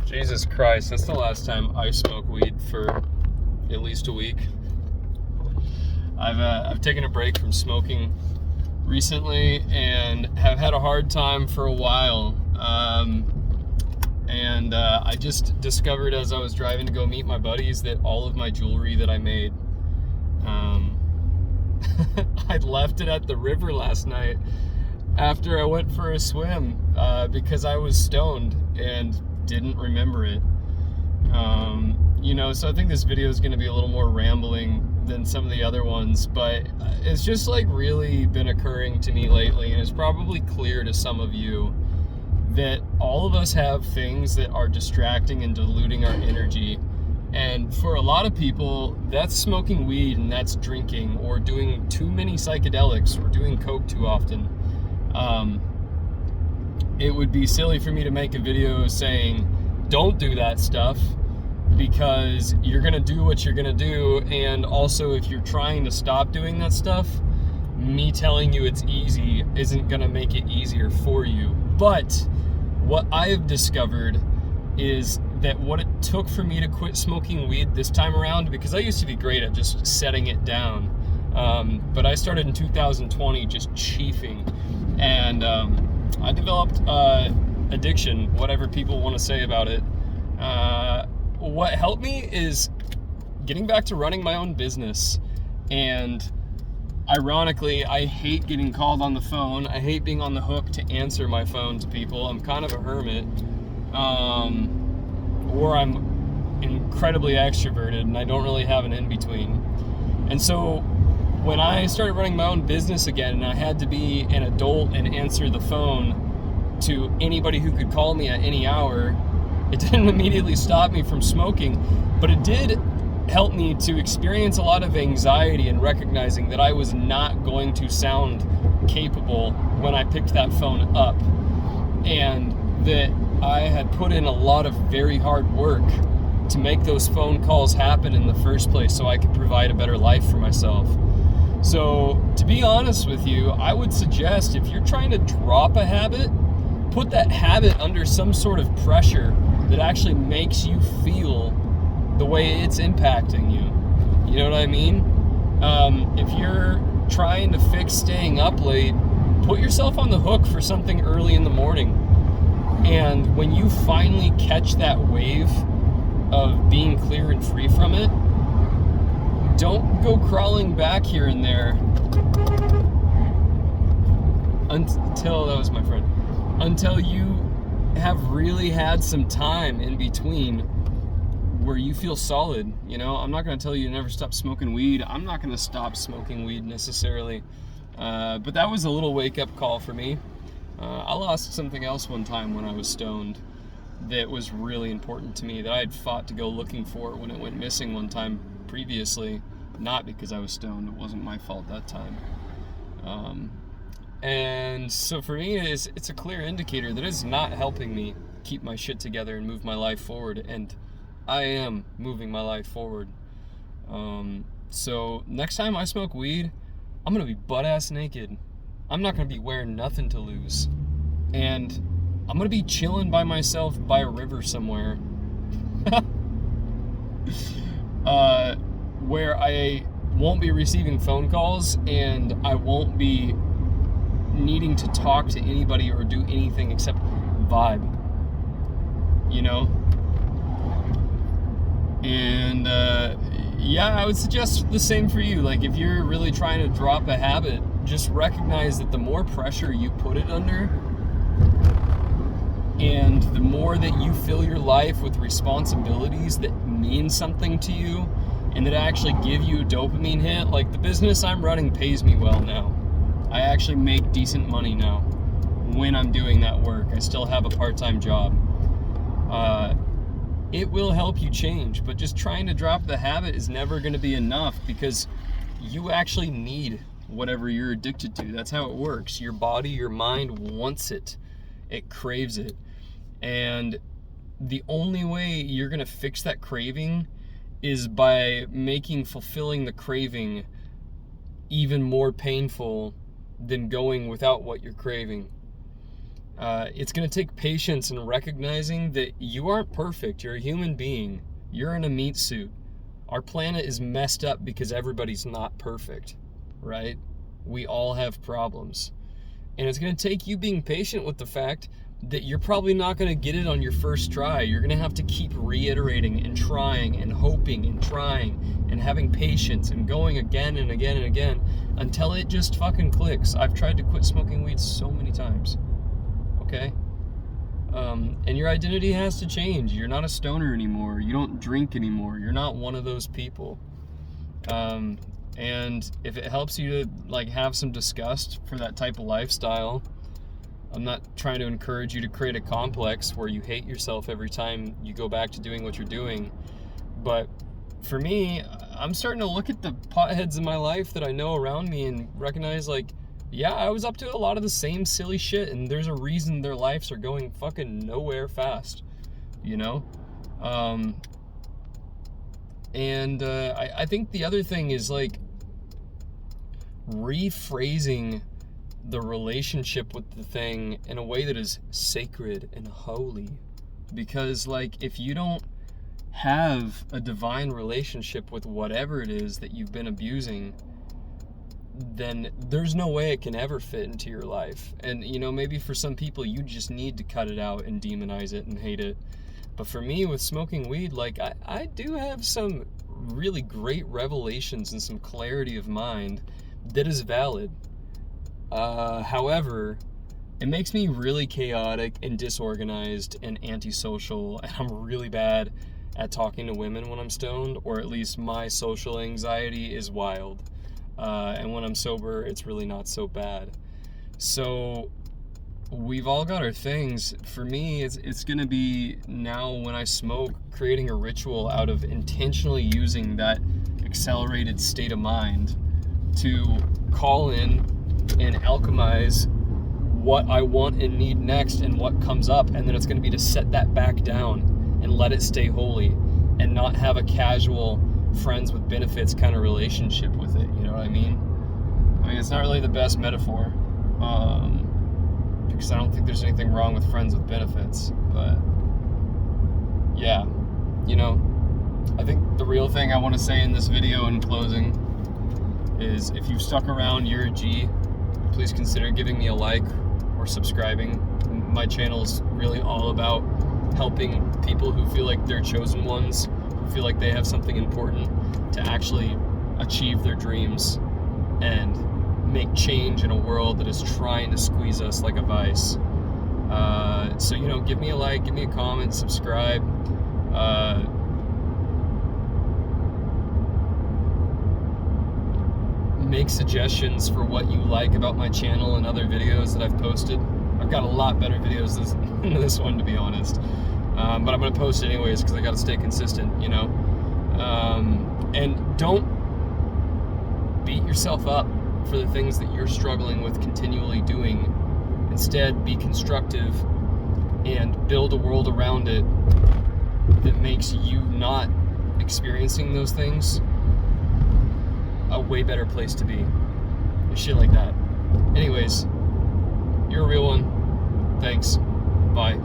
Jesus Christ, that's the last time I smoked weed for at least a week. I've taken a break from smoking recently and have had a hard time for a while. I just discovered as I was driving to go meet my buddies that all of my jewelry that I made, I'd left it at the river last night after I went for a swim because I was stoned and didn't remember it. So I think this video is going to be a little more rambling than some of the other ones, but it's just like really been occurring to me lately, and it's probably clear to some of you that all of us have things that are distracting and diluting our energy. And for a lot of people, that's smoking weed and that's drinking or doing too many psychedelics or doing coke too often. It would be silly for me to make a video saying, don't do that stuff, because you're gonna do what you're gonna do. And also, if you're trying to stop doing that stuff, me telling you it's easy isn't gonna make it easier for you. But what I have discovered is that what it took for me to quit smoking weed this time around, because I used to be great at just setting it down, but I started in 2020 just chiefing, and I developed addiction, whatever people want to say about it. What helped me is getting back to running my own business. And ironically, I hate getting called on the phone. I hate being on the hook to answer my phone to people. I'm kind of a hermit. Or I'm incredibly extroverted and I don't really have an in-between. And so when I started running my own business again and I had to be an adult and answer the phone to anybody who could call me at any hour, it didn't immediately stop me from smoking, but it did help me to experience a lot of anxiety and recognizing that I was not going to sound capable when I picked that phone up, and that I had put in a lot of very hard work to make those phone calls happen in the first place so I could provide a better life for myself. So, to be honest with you, I would suggest if you're trying to drop a habit, put that habit under some sort of pressure that actually makes you feel the way it's impacting you. You know what I mean? If you're trying to fix staying up late, put yourself on the hook for something early in the morning. And when you finally catch that wave of being clear and free from it, don't go crawling back here and there until you have really had some time in between where you feel solid. I'm not going to tell you to never stop smoking weed. I'm not going to stop smoking weed necessarily. But that was a little wake-up call for me. I lost something else one time when I was stoned that was really important to me, that I had fought to go looking for when it went missing one time previously, not because I was stoned. It wasn't my fault that time. And so for me, it's a clear indicator that it's not helping me keep my shit together and move my life forward, and I am moving my life forward. So next time I smoke weed, I'm going to be butt-ass naked. I'm not going to be wearing nothing to lose. And I'm going to be chilling by myself by a river somewhere. Where I won't be receiving phone calls and I won't be needing to talk to anybody or do anything except vibe. And I would suggest the same for you. Like, if you're really trying to drop a habit, just recognize that the more pressure you put it under and the more that you fill your life with responsibilities that mean something to you and that actually give you a dopamine hit, like the business I'm running pays me well now. I actually make decent money now when I'm doing that work. I still have a part-time job. It will help you change, but just trying to drop the habit is never going to be enough, because you actually need whatever you're addicted to. That's how it works. Your body, your mind wants it. It craves it. And the only way you're going to fix that craving is by making fulfilling the craving even more painful than going without what you're craving. It's going to take patience and recognizing that you aren't perfect. You're a human being. You're in a meat suit. Our planet is messed up because everybody's not perfect, right? We all have problems. And it's going to take you being patient with the fact that you're probably not going to get it on your first try. You're going to have to keep reiterating and trying and hoping and trying and having patience and going again and again and again until it just fucking clicks. I've tried to quit smoking weed so many times. Okay? And your identity has to change. You're not a stoner anymore. You don't drink anymore. You're not one of those people. And if it helps you to like have some disgust for that type of lifestyle, I'm not trying to encourage you to create a complex where you hate yourself every time you go back to doing what you're doing. But for me, I'm starting to look at the potheads in my life that I know around me and recognize like, yeah, I was up to a lot of the same silly shit, and there's a reason their lives are going fucking nowhere fast, you know? I think the other thing is like rephrasing the relationship with the thing in a way that is sacred and holy. Because like if you don't have a divine relationship with whatever it is that you've been abusing, then there's no way it can ever fit into your life. And you know, maybe for some people you just need to cut it out and demonize it and hate it. But for me with smoking weed, like I do have some really great revelations and some clarity of mind that is valid. However, it makes me really chaotic and disorganized and antisocial, and I'm really bad at talking to women when I'm stoned, or at least my social anxiety is wild. And when I'm sober, it's really not so bad. So we've all got our things. For me, it's gonna be now when I smoke, creating a ritual out of intentionally using that accelerated state of mind to call in and alchemize what I want and need next and what comes up, and then it's going to be to set that back down and let it stay holy and not have a casual friends with benefits kind of relationship with it. You know what I mean? I mean, it's not really the best metaphor, because I don't think there's anything wrong with friends with benefits, but yeah, you know, I think the real thing I want to say in this video in closing is if you've stuck around, you're a G. Please consider giving me a like or subscribing. My channel is really all about helping people who feel like they're chosen ones, who feel like they have something important to actually achieve their dreams and make change in a world that is trying to squeeze us like a vice. So, you know, give me a like, give me a comment, subscribe. Make suggestions for what you like about my channel and other videos that I've posted. I've got a lot better videos than this one, to be honest. But I'm going to post it anyways because I got to stay consistent, you know. And don't beat yourself up for the things that you're struggling with continually doing. Instead, be constructive and build a world around it that makes you not experiencing those things a way better place to be. And shit like that. Anyways, you're a real one. Thanks. Bye.